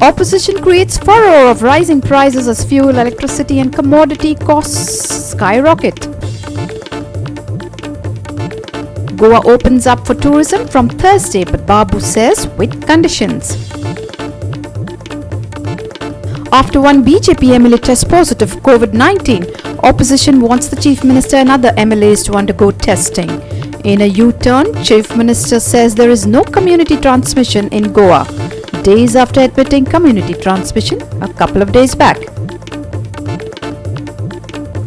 Opposition creates furor of rising prices as fuel, electricity and commodity costs skyrocket. Goa opens up for tourism from Thursday, but Babu says with conditions. After one BJP MLA tests positive for COVID-19, opposition wants the Chief Minister and other MLAs to undergo testing. In a U-turn, Chief Minister says there is no community transmission in Goa, days after admitting community transmission a couple of days back.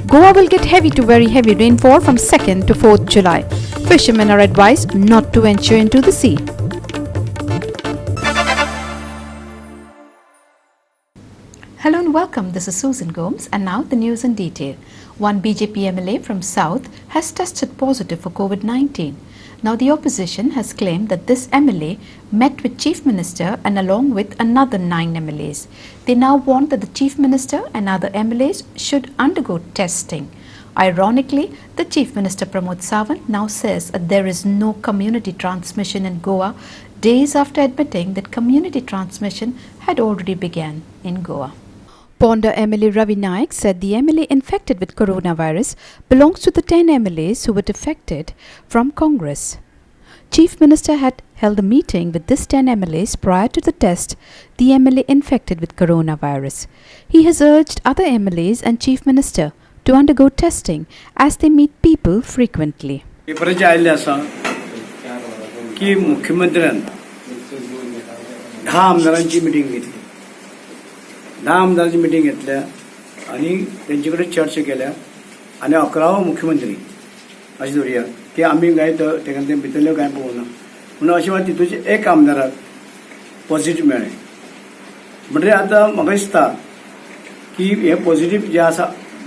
Goa will get heavy to very heavy rainfall from 2nd to 4th July. Fishermen are advised not to venture into the sea. Hello and welcome, this is Susan Gomes and now the news in detail. One BJP MLA from South has tested positive for COVID-19. Now the opposition has claimed that this MLA met with Chief Minister and along with another 9 MLAs. They now want that the Chief Minister and other MLAs should undergo testing. Ironically, the Chief Minister Pramod Sawant now says that there is no community transmission in Goa, days after admitting that community transmission had already begun in Goa. Ponda MLA Ravi Naik said the MLA infected with coronavirus belongs to the 10 MLAs who were defected from Congress. Chief Minister had held a meeting with this 10 MLAs prior to the test the MLA infected with coronavirus. He has urged other MLAs and Chief Minister to undergo testing as they meet people frequently. की मुख्यमंत्र्यान 10 आमदारांची meeting घेतली 10 आमदारांची meeting घेतल्या आणि त्यांच्याकडे चर्चा केल्या आणि 11वा मुख्यमंत्री अशी धरूया की आम्ही काय तर ते भितरले काय पळोवना म्हणून अशें वाटत तितूचे एक आमदाराक पॉझिटिव्ह मेळ्ळें म्हणजे आता म्हाका दिसता की हे पॉझिटिव्ह जे आसा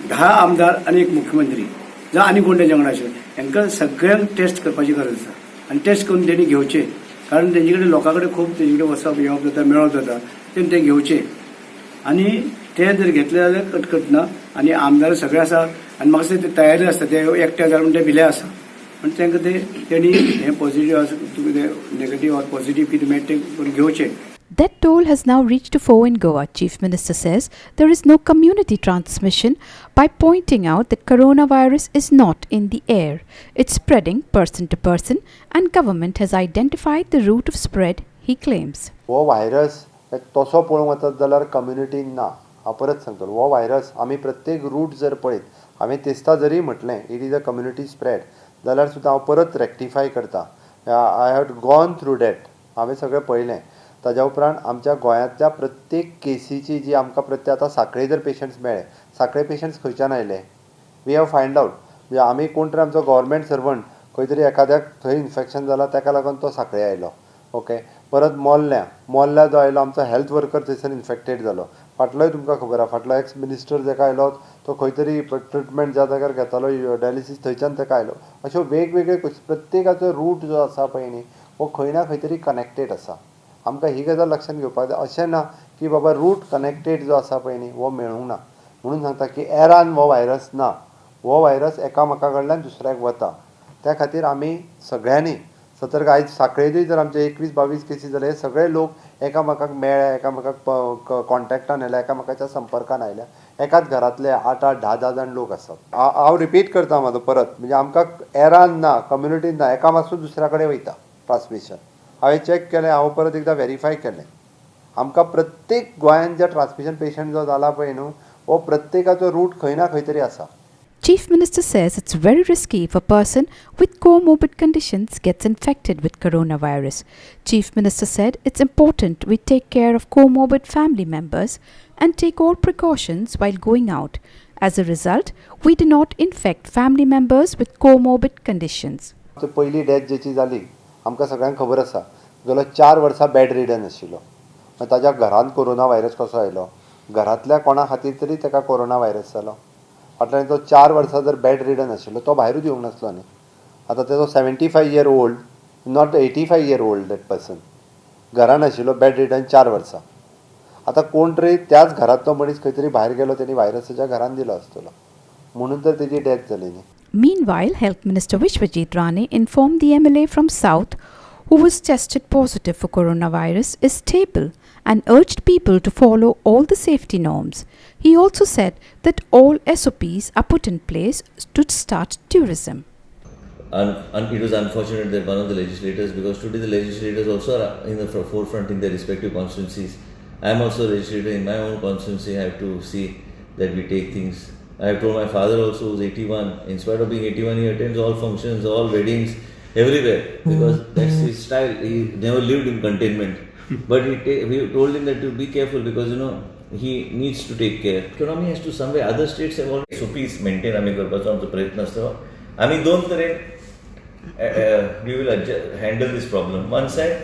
10 आमदार आणि एक मुख्यमंत्री जावं आनी कोण तेंच्या वांगडा आशिल्ले हांकां सगळ्यांक टेस्ट करपाची गरज आसा आणि टेस्ट करून त्यांनी घेवचे कारण तेंचे कडेन लोकां कडेन खूब तेंचे कडेन वचप येवप जाता मेळप जाता तेणी ते घेवचे आणि ते जर घेतले जाल्यार कटकट ना आणि आमदार सगळे आसा आणि म्हाका दिसता ते तयारी आसता ते एकटे हजार म्हणून ते भिले आसा पण तांकां ते तेणी हे पॉझिटिव्ह आसा नेगेटिव्ह ऑर पॉझिटिव्ह कितें मेळटा ते करून घेवचे. That toll has now reached to 4 in Goa. Chief Minister says there is no community transmission by pointing out that coronavirus is not in the air. It's spreading person to person and government has identified the route of spread, he claims. हो virus तसो पळोवंक वचत जाल्यार community ना. हांव परत सांगतलो हो व्हायरस आमी प्रत्येक रूट जर पळयत हांवें तेस्ता जरी म्हटलें it is a community spread जाल्यार सुद्दां हांव परत रेक्टिफाय करता. I have gone through that हांवें सगळें पळयलें. ताज्या उपरांत आमच्या गोंयांतल्या प्रत्येक केसीची जी आमकां प्रत्येक आतां सांखळे जर पेशंट्स मेळ्ळे सांखळे पेशंट्स खंयच्यान आयले वी हॅव फायंड आवट म्हणजे आमी कोण तरी आमचो गव्हर्मेंट सर्वंट खंय तरी एखाद्याक थंय इन्फेक्शन जालां ताका लागून तो सांखळे आयलो ओके. परत मोल्ल्या जो आयलो आमचो हेल्थ वर्कर थंयसर इन्फेक्टेड जालो. फाटलोय तुमकां खबर आहा फाटलो एक्स मिनिस्टर जाका आयलो तो खंय तरी ट्रिटमेंट ज्या जाग्यार घेतालो डायलिसीस थंयच्यान ताका आयलो. अश्यो वेगवेगळे प्रत्येकाचो रूट जो आसा पळय न्ही हो खंय ना खंय तरी कनेक्टेड आसा. आमकां ही गजाल लक्षांत घेवपाक जाय अशें ना की बाबा रूट कनेक्टेड जो आसा पळय न्ही हो मेळूंक ना म्हणून सांगता की एरान हो व्हायरस ना हो व्हायरस एकामेका कडल्यान दुसऱ्याक वता. त्या खातीर आमी सगळ्यांनी सतर्क आयज सांखळेचेय जर आमचे 21-22 केसी जाले हे सगळे लोक एकामेकाक मेळ्ळे एकामेकाक कॉन्टॅक्टान आयल्या एकामेकाच्या संपर्कान आयल्या एकाच घरांतले 8-8 10-10 जाण लोक आसात. हांव रिपीट करता म्हाजो परत म्हणजे आमकां एरान ना कम्युनिटीन ना एका मातसून दुसऱ्या कडेन वयता ट्रान्समिशन. हांवें चॅक केलें हांव परत एकदां व्हेरीफाय केलें आमकां प्रत्येक गोंयांत जे ट्रान्समिशन पेशंट जो जाला पळय न्हू हो प्रत्येकाचो रूट खंय ना खंय तरी आसा. Chief Minister says it's very risky if a person with comorbid conditions gets infected with coronavirus. Chief Minister said it's important we take care of comorbid family members and take all precautions while going out. As a result, we do not infect family members with comorbid conditions. पहिली death जेची जाली आमकां सगळ्यांक खबर आसा जाल्यार 4 वर्सां bed ridden आशिल्लो. ताज्या घरांत कोरोना व्हायरस कसो आयलो घरांतल्या कोणा खातीर तरी ताका कोरोना व्हायरस जालो. फाटल्यान तो 4 वर्सां जर बेड रिडन आशिल्लो तो भायरूच येवंक नासलो न्ही. आतां तेजो 75 year old not 85 year old that person घरान आशिल्लो बेड रिडन 4 वर्सां. आतां कोण तरी त्याच घरांतलो मनीस खंय तरी भायर गेलो तेणी व्हायरसाच्या घरान दिलो आसतलो म्हणून तर तेजी डेथ जाली न्ही. Meanwhile, Health Minister Vishwajit Rane informed the MLA from South who was tested positive for coronavirus is stable and urged people to follow all the safety norms. He also said that all SOPs are put in place to start tourism. It was unfortunate that one of the legislators, because today the legislators also are in the forefront in their respective constituencies. I am also a legislator in my own constituency. I have to see that we take things. I have told my father also, who's 81, in spite of being 81, he attends all functions, all weddings, everywhere, because that's his style. He never lived in containment. But we told him that to be careful, because he needs to take care. Economy has to somewhere, other states have already SOPs maintain आम्ही करपाचो आमचो प्रयत्न आसता. आम्ही दोन तरेन we will handle this problem. One side,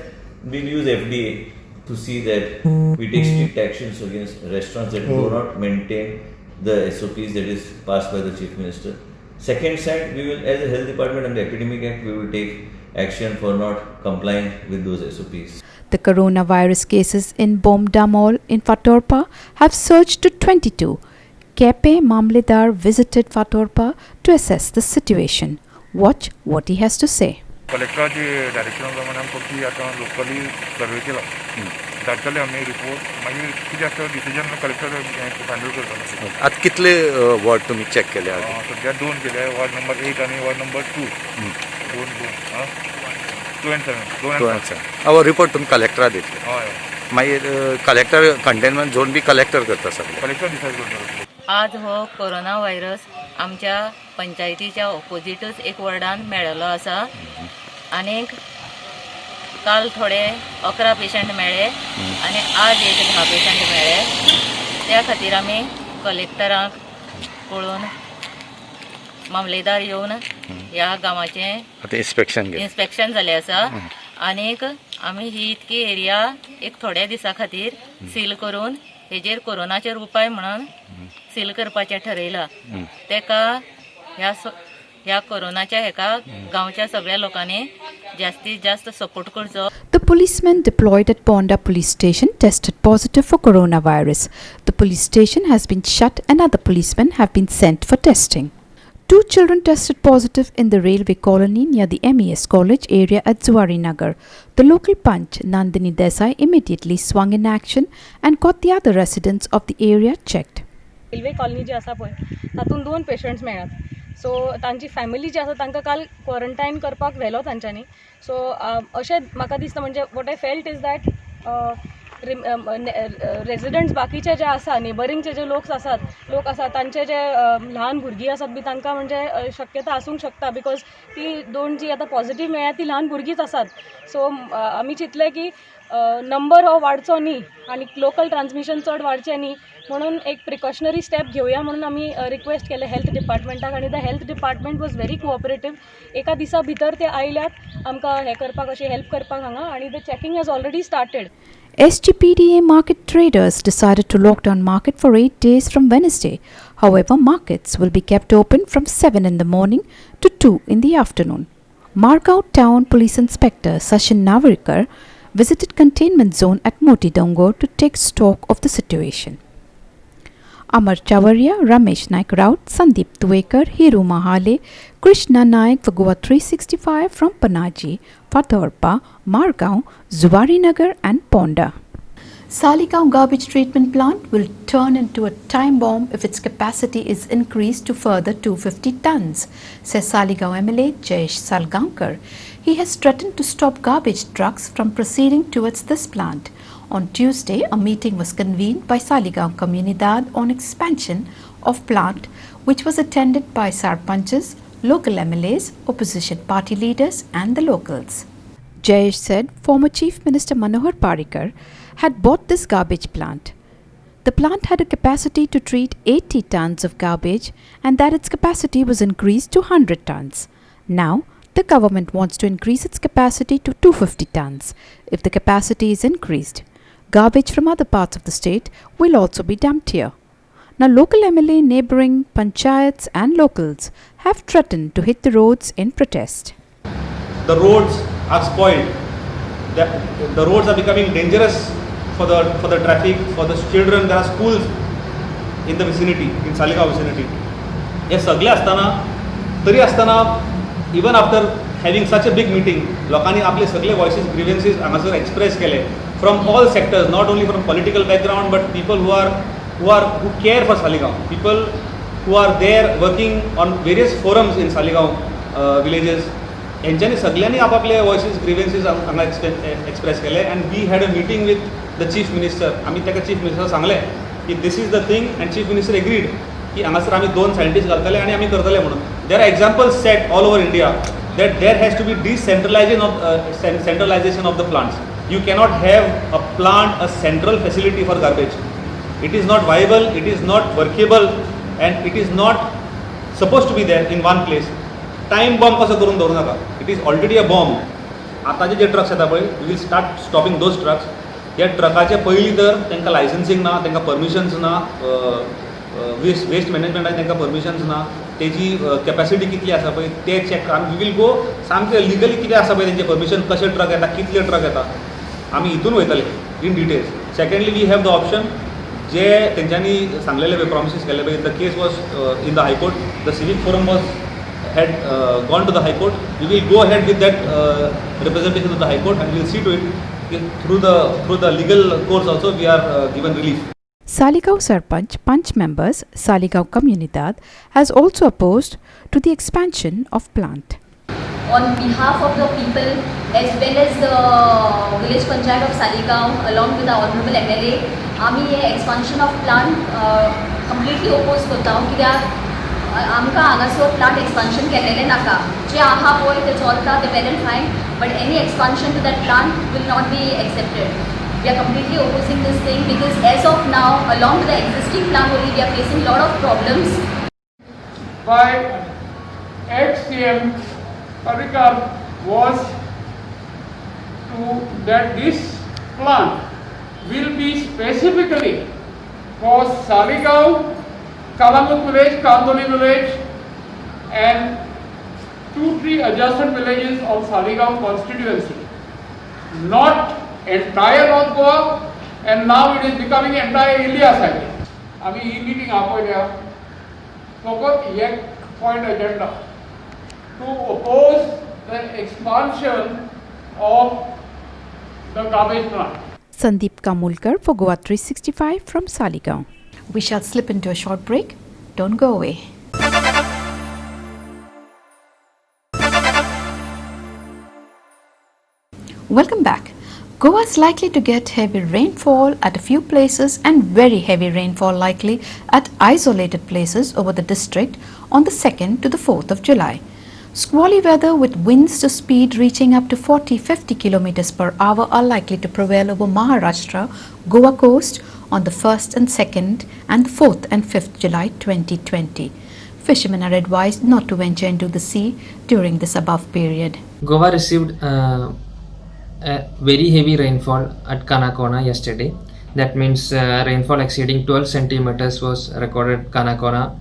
we'll use FDA to see that we take strict actions against restaurants that do not maintain the SOPs that is passed by the Chief Minister. Second side, we will, as a Health Department and the Epidemic Act, we will take action for not complying with those SOPs. The coronavirus cases in Bomda Mall in Fatorpa have surged to 22. Kepe Mamledar visited Fatorpa to assess the situation. Watch what he has to say. कलेक्टराची डायरेक्शनाप्रमाणे आमी फक्त आतां locally सर्वे केला धाडटले आमी report मागीर कितें आसता decision collector final करतलो. आतां कितले वॉर्ड तुमी चॅक केले? सद्या 2 केले, वॉर्ड नंबर 8 आनी वॉर्ड नंबर 2. 2 and 7. रिपोर्ट तुमी कलेक्टरा दितले? हय. मागीर कलेक्टर कंटेनमेंट झोन बी कलेक्टर करता सगळे? कलेक्टर डिसायड करतलो. आज हो कोरोना व्हायरस आमच्या पंचायतीच्या ऑपोजिटूच एक वॉर्डान मेळ्ळो आसा. आनीक काल थोडे 11 पेशंट मेळ्ळे आनी आज एक 10 पेशंट मेळ्ळे. त्या खातीर आमी कलेक्टराक कळून मामलेदार येवन ह्या गांवाचें इन्स्पेक्शन जालें आसा. आनीक आमी ही इतकी एरिया एक थोड्या दिसा खातीर सील करून हेजेर कोरोनाचेर उपाय म्हणून सील करपाचें ठरयलां. तेका ह्या कोरोनाच्या हेका गांवच्या सगळ्या लोकांनी जास्तीत जास्त सपोर्ट करचो. The policemen deployed at Ponda police station tested positive for coronavirus. The police station has been shut and other policemen have been sent for testing. 2 children tested positive in the railway colony near the MES college area at Zuari Nagar. The local punch, Nandini Desai, immediately swung in action and got the other residents of the area checked. Railway colony जी आसा पळय तातूंत 2 patients मेळ्ळ्यात. सो तांची family जी आसा तांकां काल quarantine करपाक व्हेलो तांच्यांनी. सो अशें म्हाका दिसता, म्हणजे what I felt is that residents बाकीचे जे आसा, नेबरिंगचे जे लोक आसात तांचे जे ल्हान भुरगीं आसात बी तांकां म्हणजे शक्यता आसूंक शकता, बिकॉज ती 2 जी आतां पॉझिटीव मेळ्ळ्या ती ल्हान भुरगींच आसात. सो आमी चिंतलें की नंबर हो वाडचो न्ही आनी लोकल ट्रान्समिशन चड वाडचें न्ही, म्हणून एक प्रिकॉशनरी स्टेप घेवया म्हणून आमी रिक्वेस्ट केले हेल्थ डिपार्टमेंटाक. आनी the health department was very cooperative. एका दिसा भितर ते आयल्यात आमकां हे करपाक, अशें हेल्प करपाक हांगा. आनी the checking has already started. SGPDA market traders decided to lock down market for 8 days from Wednesday. However, markets will be kept open from 7 in the morning to 2 in the afternoon. Margao Town Police Inspector Sachin Navarkar visited containment zone at Moti Dongor to take stock of the situation. Amar Chavaria, Ramesh Naik Raut, Sandeep Tuekar, Hiru Mahale, Krishna Naik, Vagua 365 from Panaji, Fatorpa, Margao, Zuari Nagar and Ponda. Saligaon garbage treatment plant will turn into a time bomb if its capacity is increased to further 250 tons, says Saligaon MLA Jayesh Salgaonkar. He has threatened to stop garbage trucks from proceeding towards this plant. On Tuesday, a meeting was convened by Saligaon Comunidad on expansion of plant, which was attended by sarpanches, local MLAs, opposition party leaders and the locals. Jayesh said former Chief Minister Manohar Parrikar had bought this garbage plant. The plant had a capacity to treat 80 tons of garbage and that its capacity was increased to 100 tons. Now, the government wants to increase its capacity to 250 tons. If the capacity is increased, garbage from other parts of the state will also be dumped here. Now, local MLA, neighbouring panchayats and locals have threatened to hit the roads in protest. The roads are spoiled. The roads are becoming dangerous for the traffic, for the children. There are schools in the vicinity, in Saligaon vicinity. हे सगळे असताना even after having such a big meeting, लोकांनी आपले सगळे voices, grievances हांगासर express केले. from all sectors, not only from political background, but people who care for Saligaon, people who are there working on various forums in Saligaon villages. यांच्यानी सगळ्यांनी आपापले voices ग्रीवेन्सीस हांगा express केले and we had a meeting with the chief minister. आमी ताका chief minister सांगलें की this is the thing and chief minister agreed की हांगासर आमी 2 सायंटिस्ट घालतले आनी आमी करतले म्हणून. There are examples set all over India that there has to be centralization of the plants. You cannot have a plant, a central facility for garbage. It is not viable, it is not workable, and it is not supposed to be there in one place. Time bomb कसं करून दवरू नका. It is already a bomb. आताचे जे trucks येता पळय, we will start stopping those trucks. ह्या ट्रकाचे पयलीं तर तांकां लायसन्सिंग ना, तांकां परमिशन्स ना, वेस्ट मॅनेजमेंटान तांकां परमिशन्स ना, तेजी कॅपॅसिटी कितली आसा पळय ते चॅक आमी वी वील गो सामकें लिगली कितें आसा पळय तेंचे परमिशन, कशे ट्रक येता, कितले ट्रक येता, आमी हितून वयतले in details. Secondly we have the option जे तेंच्यांनी सांगलेले पळय प्रॉमिसीस केले पळय. The case was in the high court, the civic forum was had gone to the High Court. We will go ahead with that representation of the High Court and we will see to it through the legal course also we are given relief. Saligaon Sarpanch Panch members Saligaon Comunidad has also opposed to the expansion of plant. On behalf of the people as well as the village panchayat of Saligaon along with the honorable MLA, आमी हे expansion of plant completely opposed करता. कित्याक आमकां हांगासर plant expansion केलेलें नाका. जे आहा पळय ते चलता ते well and fine, but any expansion to that plant will not be accepted. We are completely opposing this thing because as of now along with the existing plant only we are facing lot of problems. By ex-CM Parrikar was to that this plant will be specifically for Saligaon, Kalamut village, Kandoli village and 2-3 adjacent villages of Saligaon constituency. Not entire North Goa and now it is becoming entire India side. आमी ही meeting आपयल्या फकत एक point agenda to oppose the expansion of the garbage plant. Sandeep Kamulkar for Goa 365 from Saligaon. We shall slip into a short break. Don't go away. Welcome back. Goa is likely to get heavy rainfall at a few places and very heavy rainfall likely at isolated places over the district on the 2nd to the 4th of July. Squally weather with winds to speed reaching up to 40-50 kilometers per hour are likely to prevail over Maharashtra, Goa coast on the 1st and 2nd and 4th and 5th July 2020. Fishermen are advised not to venture into the sea during this above period. Goa received a very heavy rainfall at Kanakona yesterday. That means rainfall exceeding 12 centimeters was recorded at Kanakona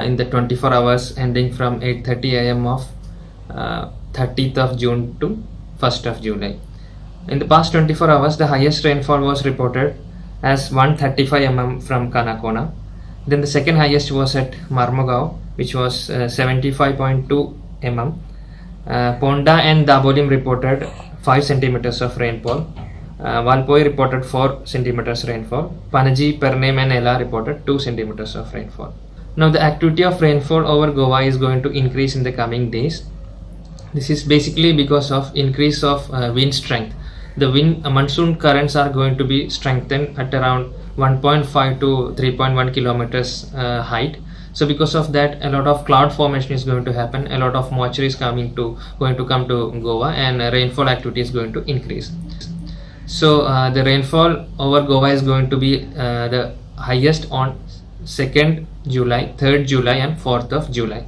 in the 24 hours ending from 8:30 am of 30th of June to 1st of July. In the past 24 hours, the highest rainfall was reported as 135 mm from Kanakona. Then the second highest was at Marmugao, which was 75.2 mm. Ponda and Dabolim reported 5 centimeters of rainfall. Valpoi reported 4 centimeters rainfall. Panaji, Pernem and Ella reported 2 centimeters of rainfall. Now the activity of rainfall over Goa is going to increase in the coming days. This is basically because of increase of wind strength. The monsoon currents are going to be strengthened at around 1.5 to 3.1 kilometers height. So because of that, a lot of cloud formation is going to happen. A lot of moisture is going to come to Goa, and rainfall activity is going to increase. So the rainfall over Goa is going to be the highest on 2nd July, 3rd July and 4th of July.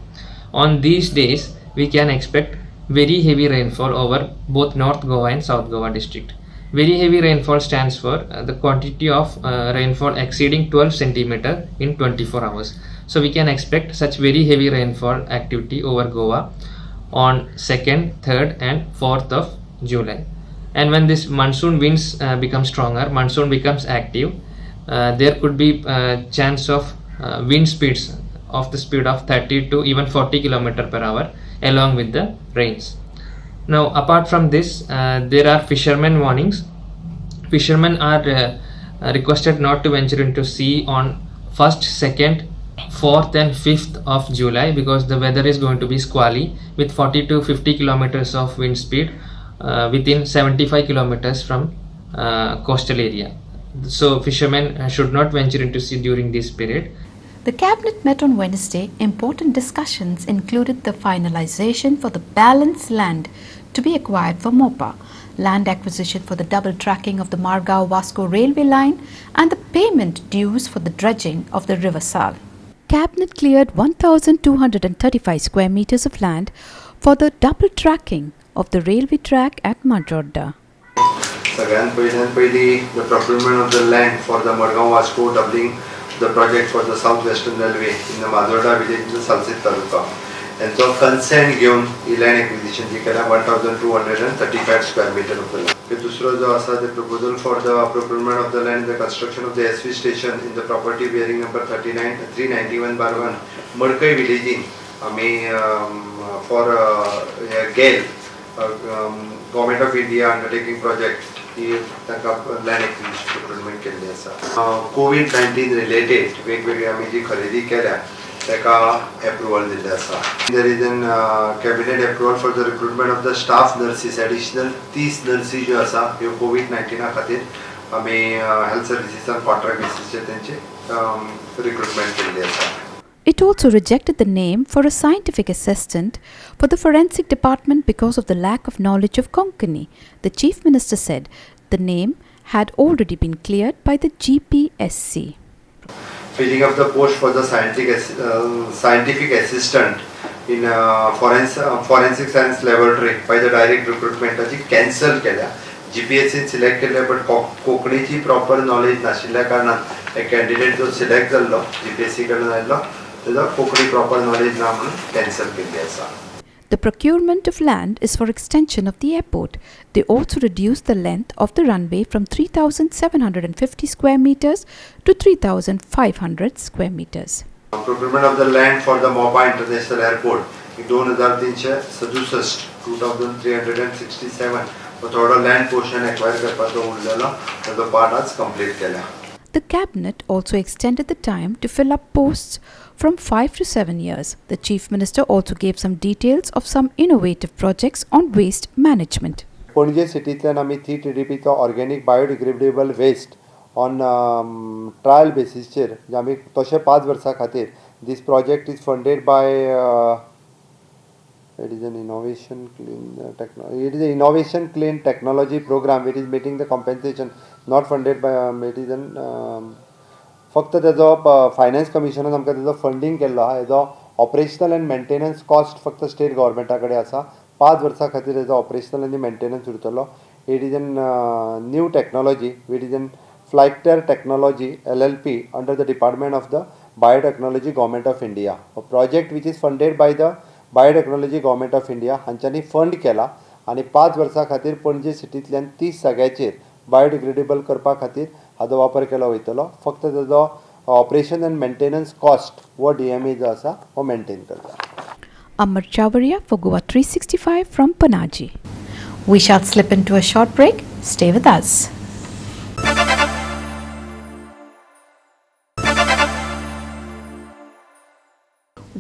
On these days, we can expect very heavy rainfall over both North Goa and South Goa district. Very heavy rainfall stands for the quantity of rainfall exceeding 12 centimeter in 24 hours. So we can expect such very heavy rainfall activity over Goa on 2nd, 3rd and 4th of July. And when this monsoon winds become stronger, monsoon becomes active, there could be chance of wind speeds of the speed of 30 to even 40 km per hour along with the rains. Now apart from this, there are fishermen warnings. fishermen are requested not to venture into sea on 1st, 2nd, 4th and 5th of July because the weather is going to be squally with 40 to 50 kilometers of wind speed within 75 kilometers from coastal area. So fishermen should not venture into sea during this period. The Cabinet met on Wednesday. Important discussions included the finalization for the balance land to be acquired for MOPA, land acquisition for the double tracking of the Margao-Vasco railway line and the payment dues for the dredging of the River Sal. Cabinet cleared 1,235 square meters of land for the double tracking of the railway track at Majorda. सगळ्यात पयली the procurement of the land for the Margao-Vasco doubling the project for the southwestern railway in the Majorda village in the Salsit taluka. And so consent घेऊन ही land acquisition जी केला 1,235 square meter of the land. The दूसरा जो असा the proposal for the procurement of the land, the construction of the SV station in the property bearing number 391/1 Madkai village in for GAIL Government of India undertaking project. ही ताका land acquisition procurement केल्ली आसा. COVID-19 related वेगवेगळी आमी जी खरेदी केल्या ताका approval दिल्ले आसा. There is an cabinet approval for the recruitment of the staff nurses, additional 30 nurses जो आसा ह्यो COVID-19 खातीर आमी health services and contract basis तेंचे recruitment केल्ली आसा. It also rejected the name for a scientific assistant for the forensic department because of the lack of knowledge of Konkani. The Chief Minister said the name had already been cleared by the GPSC. Filling of the post for the scientific assistant in forensic science laboratory by the direct recruitment achi cancel केल्या. GPSC select केल्या but कोंकणीची proper knowledge नाशिल्ल्या कारणान एक candidate जो select जाल्लो GPSC कडून आयल्लो तेजो कोंकणी proper knowledge ना म्हणून cancel केल्ली आसा. The procurement of land is for extension of the airport. They also reduced the length of the runway from 3,750 square meters to 3,500 square meters. Procurement of the land for the MOPA International Airport in 2367 2,367 थोडा land portion acquire करपाचो उरलेलो तो part आज complete केला. The Cabinet also extended the time to fill up posts from 5 to 7 years. The Chief Minister also gave some details of some innovative projects on waste management. Panaji सिटींतल्यान आमी 3 TDP तो organic biodegradable waste on trial बेसिसचेर जे आमी तशें 5 वर्सां खातीर this project is funded by it is an innovation clean technology program which is meeting the compensation not funded by it is an फक्त तेजो फायनान्स कमिशनान आमकां तेजो फंडींग केल्लो आहा. हेजो ऑपरेशनल एंड मेंटेनन्स कॉस्ट फक्त स्टेट गव्हर्मेंटा कडेन आसा. 5 वर्सां खातीर हेजो ऑपरेशनल आनी मेंटेनन्स उरतलो. It is an new technology which is an Flyter technology LLP under the department of the biotechnology government of India. Project which is funded by the biotechnology government of India हांच्यांनी fund केला आनी 5 वर्सां खातीर पणजे सिटींतल्यान 30 जाग्याचेर biodegradable करपा खातीर हाचो वापर केलो वयतलो. फक्त तेजो ऑपरेशन एंड मेंटेनन्स कॉस्ट वो DMA जो आसा वो मेंटेन करता. Amar Chavaria for Goa 365 from Panaji. We shall slip into a short break. Stay with us.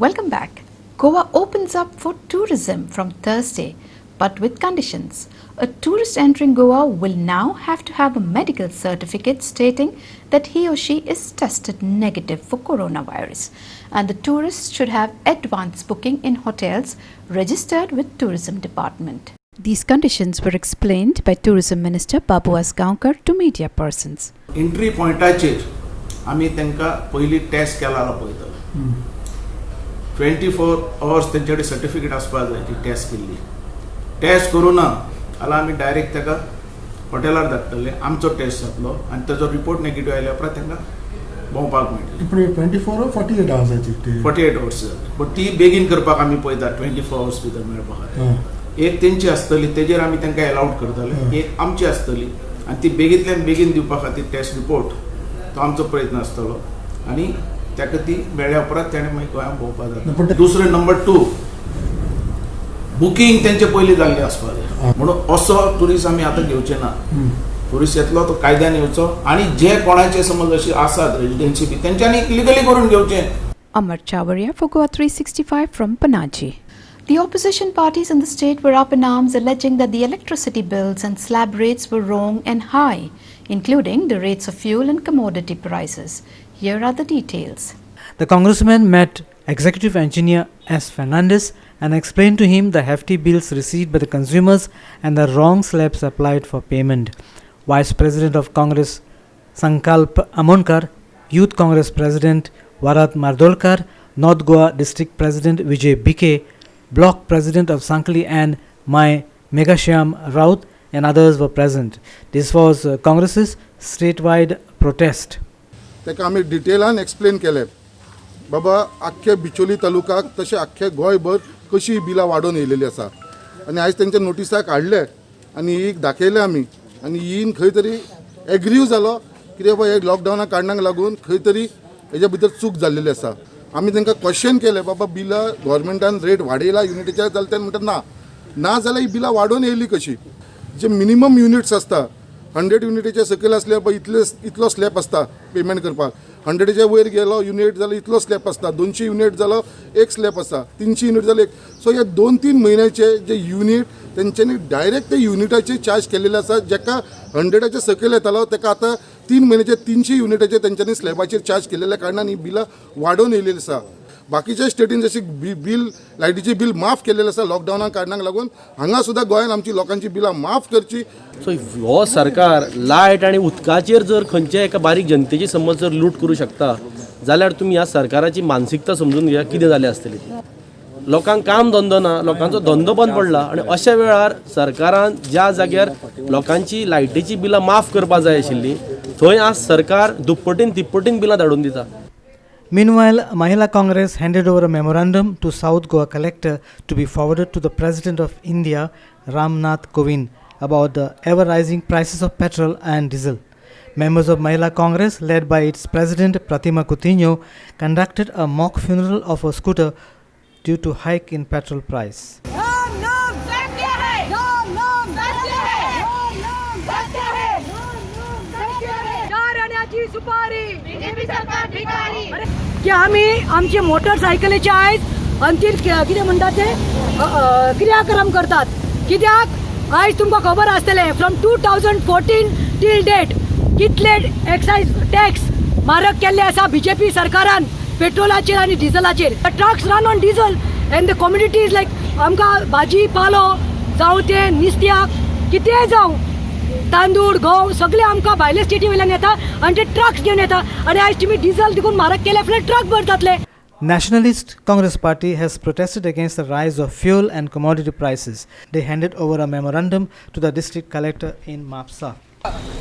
Welcome back. Goa opens up for tourism from Thursday, but with conditions. A tourist entering Goa will now have to have a medical certificate stating that he or she is tested negative for coronavirus. And the tourists should have advance booking in hotels registered with Tourism Department. These conditions were explained by Tourism Minister Babu Asgaonkar to media persons. Entry pointaचेर आमी तांकां पयली test केलालो पळयतलो. 24 hours तेंचे कडेन certificate आसपाक जाय ती test केल्ली. टेस्ट करून जाल्यार आमी डायरेक्ट ताका हॉटेलार धाडटले. आमचो टेस्ट जातलो आनी ताजो रिपोर्ट नेगेटीव आयल्या उपरांत तांकां भोंवपाक मेळटलें. 24 or 48 hours 48 hours बट ती बेगीन करपाक आमी पळयता 24 hours भितर मेळपा खातीर. एक तेंची आसतली तेजेर आमी तांकां अलाउड करतले. एक आमची आसतली आनी ती बेगींतल्यान बेगीन दिवपा खातीर टेस्ट रिपोर्ट तो आमचो प्रयत्न आसतलो आनी ताका ती मेळ्ळ्या उपरांत ताणें मागीर गोंयांत भोंवपाक जाता. दुसरें नंबर 2 बुकींग तेंचे पयलीं जाल्लें आसपाक जाय. म्हणून असो ट्युरिस्ट आमी आतां घेवचे ना. भविष्य येतलो तो कायद्यान येवचो आणि जे कोणाचे समज अशी आसात रेजिडेन्सी बी तेंच्यांनी लिगली करून घेवचें. Amar Chavaria for Goa 365 from Panaji. The opposition parties in the state were up in arms alleging that the electricity bills and slab rates were wrong and high, including the rates of fuel and commodity prices. Here are the details. The congressman met Executive Engineer S. Fernandez and explained to him the hefty bills received by the consumers and the wrong slabs applied for payment. Vice President of Congress Sankalp Amonkar, Youth Congress President Varat Mardolkar, North Goa District President Vijay Bike, Block President of Sankli and Mai Meghashyam Raut and others were present. This was Congress's statewide protest. तेका आमी डिटेलान explain केले बाबा आख्खे बिचोली तालुकाक तशें आख्खे गोंयभर कशी बिलां वाडोवन येयलेली आसा आनी आयज तेंच्या नोटिसाक हाडले आनी ही दाखयले आमी आनी हीन खंय तरी एग्रीव जालो कित्याक बाबा हे लॉकडावना कारणाक लागून खंय तरी हेच्या भितर चूक जाल्लेली आसा. आमी तांकां क्वेश्चन केले बाबा बिलां गव्हर्मेंटान रेट वाडयला युनिटीच्या जाल्यार ते म्हणटा ना जाल्यार ही बिलां वाडोवन येयली कशी. जे मिनिमम युनिट्स आसता 100 युनिटीचे सकयल असले इतलो स्लॅब आसता पेमेंट करपाक. 100च्या वयर गेलो युनिट जाल्यार इतलो स्लॅब आसता. 200 युनिट जालो एक स्लॅब आसता. 300 युनिट जालो एक. सो हे 2-3 म्हयन्याचे जे युनिट तेंच्यांनी डायरेक्ट ते युनिटाचे चार्ज केलेले आसा. जेका 100च्या सकयल येतालो तेका आतां 3 म्हयन्याचे 300 युनिटाचे तेंच्यांनी स्लॅबाचेर चार्ज केलेल्या कारणान ही बिलां वाडोवन येयलेली आसा. बाकीच्या स्टेटीन जशी बिल लायटीची बिल माफ केलेली आसा लॉकडावना कारणाक लागून हांगा सुद्दां गोंयान आमची लोकांची बिलां माफ करची. सो हो सरकार लायट आनी उदकाचेर जर खंयचे एका बारीक जनतेची समज जर लूट करूं शकता जाल्यार तुमी ह्या सरकाराची मानसिकता समजून घेया कितें जालें आसतली. लोकांक काम धंदो ना, लोकांचो धंदो बंद पडला आनी अशा वेळार सरकारान ज्या जाग्यार लोकांची लायटीची बिलां माफ करपाक जाय आशिल्ली थंय आज सरकार दुप्पटीन तिप्पटीन बिलां धाडून दिता. Meanwhile, Mahila Congress handed over a memorandum to South Goa collector to be forwarded to the President of India, Ramnath Kovind, about the ever-rising prices of petrol and diesel. Members of Mahila Congress, led by its President Pratima Coutinho, conducted a mock funeral of a scooter due to hike in petrol price. की आम्ही आमचे मोटरसायकलीचे आयज अंतिम कितें म्हणटा ते क्रियाक्रम करतात. कित्याक आयज तुमकां खबर आसतलें फ्रॉम 2014 टील डेट कितले एक्सायज टॅक्स म्हारग केल्ले आसा बीजेपी सरकारान पेट्रोलाचेर आनी डिझलाचेर. Trucks run on diesel and the communities like आमकां भाजी पालो जावं ते नुस्त्याक कितेंय जावं तांदूळ गंव सगळे आमकां भायले स्टेटी वयल्यान येता आनी ते ट्रक्स घेवन येता आनी आयज तुमी डिझल देखून म्हारग केले फुडें truck भरतातले. Nationalist Congress Party has protested against the rise of fuel and commodity prices. They handed over a memorandum to the district collector in Mapsa.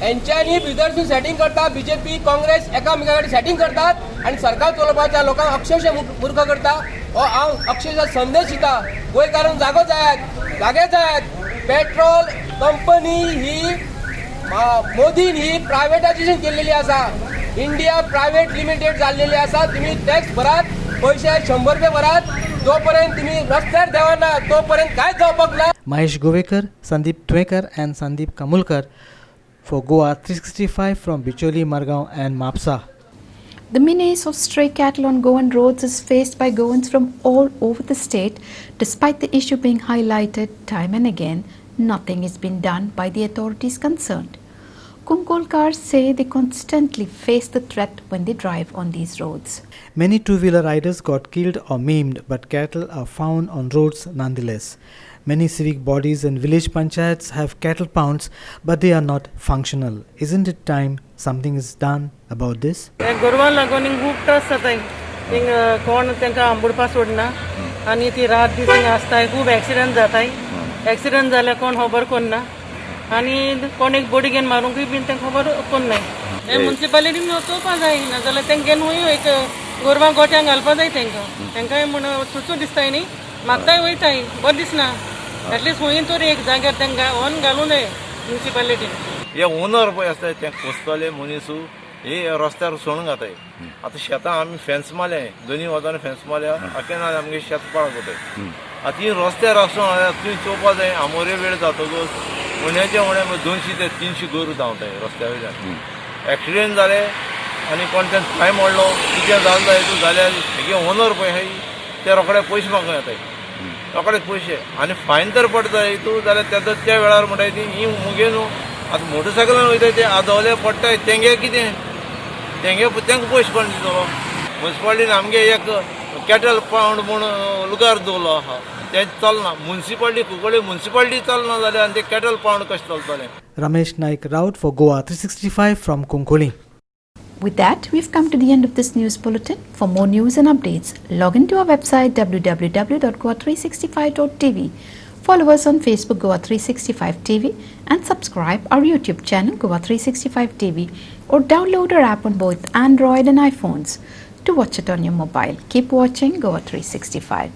यांच्यानी भितरसून सेटिंग करता बीजेपी काँग्रेस एकामेका कडेन सेटिंग करतात आनी सरकार चलोवपाच्या लोकांक अक्षरशः मूर्ख करता. हो हांव अक्षरशः संदेश दिता गोंयकारांक जागे जायात. पेट्रोल कंपनी ही मोदीन ही प्रायवेटायझेशन केलेली आसा. इंडिया प्रायवेट लिमिटेड जाल्लेली आसा. तुम्ही टॅक्स भरात, पैसे 100 रुपये भरात, तोपर्यंत तुम्ही रस्त्यार देवाना तोपर्यंत काय जावपाक ना. Mahesh Govekar, Sandeep Twekar and Sandeep Kamulkar for Goa 365 from Bicholi, Margaon and Mapsa. The menace of stray cattle on Goan roads is faced by Goans from all over the state. Despite the issue being highlighted time and again, nothing has been done by the authorities concerned. Kungolkars say they constantly face the threat when they drive on these roads. Many two-wheeler riders got killed or maimed, but cattle are found on roads nonetheless. Many civic bodies and village panchayats have cattle pounds, but they are not functional. Isn't it time something is done about this? गोरवां लागून खूब त्रास जाताय. Thing कोण तांकां आंबुडपा सोडना आनी ती रात दीस थिंग आसताय. खूब एक्सिडेंट जाताय. एक्सिडेंट जाल्यार कोण खबर करना आनी कोण एक बॉडी घेवन मारूंकूय बीन तांकां खबर करनाय. हे म्युन्सिपालिटीन वचोवपा जाय नाजाल्यार तांकां घेवन एक गोरवां गोठ्यांक घालपा जाय तांकांय म्हण चुचू दिसताय न्ही मागताय वयताय बरें दिसना. एटलीस्ट खंय तरी एक जाग्यार तांकां ऑन घालूं जाय म्युन्सिपालिटीन. हे ओनर पळय आसताय ते पोसताले मनीसू हे रस्त्यार सोडून घाताय. आतां शेतां आमी फेन्स मारले दोनी वतान फेन्स मारल्या आख्या ना आमगे शेत पळा कोताय. आतां ही रस्त्यार आसूं तुवें चोवपा जाय आमोरे वेळ जातकच उण्याचे उणे 200 ते 300 गोरू धांवताय रस्त्या वयल्यान. एक्सिडेंट जाले आनी कोण तें फाय मोडलो कितें जालें जायत जाल्यार तेगे ओनर पळय हाय ते रोखडे पयशे मागूं येताय. रोखडे पयशे आनी फायन तर पडटा हितू जाल्यार तेजो त्या वेळार म्हणटाय ती ही मुगे न्हू आतां मोटरसायकलान वयताय ते आदवले पडटाय तेंगे कितें तेंगे तेंका पयशे कोण दितलो. म्युन्सिपाल्टीन आमगे एक कॅटल पावंड म्हूण लुगार दवरलो आहा तें चलना. म्युन्सिपाल्टी कुंकळे म्युन्सिपाल्टी चलना जाल्यार आनी ते कॅटल पावंड कशें चलतलें. Ramesh Naik Raut for Goa 365 from Kunkoli. With that, we've come to the end of this news bulletin. For more news and updates, log into our website www.goa365.tv. Follow us on Facebook Goa 365 TV and subscribe our YouTube channel Goa 365 TV or download our app on both Android and iPhones to watch it on your mobile. Keep watching Goa 365.